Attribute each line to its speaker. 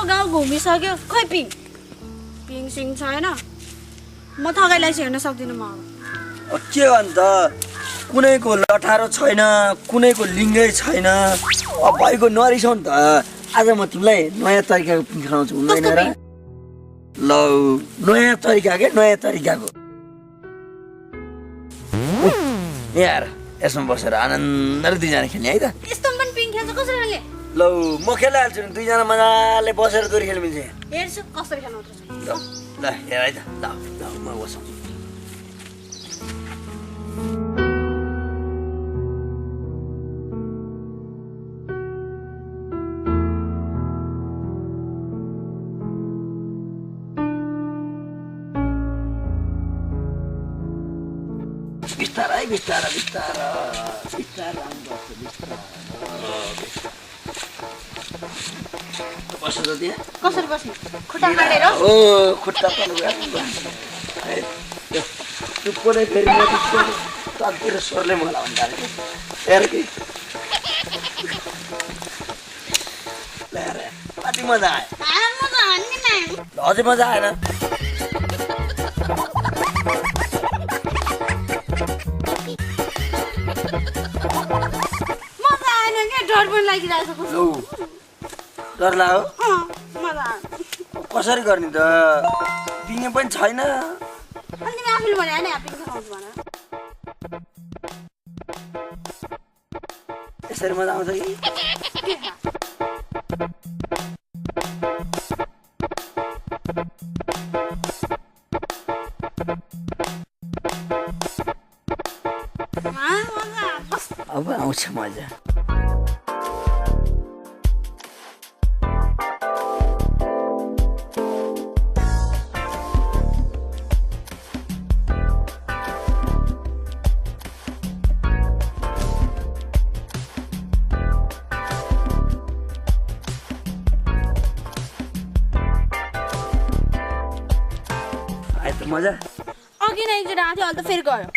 Speaker 1: गाउँ घुमिसक्यो खै पिङ सिङ छैन म थकाइलाई हेर्न सक्दिनँ म
Speaker 2: अब के अन्त कुनैको लठारो छैन कुनैको लिङ्गै छैन अब भाइको नरिसाउ नि त आज म तिमीलाई नयाँ तरिकाको पिङ खाउँछु हुँदैन र ल नयाँ तरिका के नयाँ तरिकाको यार यसमा बसेर आनन्दले दुईजना खेल्ने है त
Speaker 1: यस्तो पनि पिङ खेल्छ कसरी खेल्ने
Speaker 2: ल म खेलिहाल्छु नि दुईजना मजाले बसेर दोरी खेल्नु मिल्छ
Speaker 1: हेर्छु कसरी खेल्नु
Speaker 2: ल हेर है त ल म बसाउँछु बिस्तारै बिस्तारै बिस्तारै बिस्तारै बस्छ त त्यहाँ
Speaker 1: कसरी बस्ने खुट्टा काटेर
Speaker 2: ओ खुट्टा पनि चुप्पो नै फेरि म तकतिर स्वरले मलाई भन्दा हेर कि कति मजा आयो अझै मजा आएन
Speaker 1: डर पनि लागिरहेको छ
Speaker 2: डर लाग्यो कसरी गर्ने त पिङे पनि छैन
Speaker 1: अनि आफूले भने हैन पिङ खाउँछु भनेर
Speaker 2: यसरी मजा आउँछ कि अब आउँछ मजा
Speaker 1: मजा अघि नै एकजना आथ्यो अहिले त फेरि गयो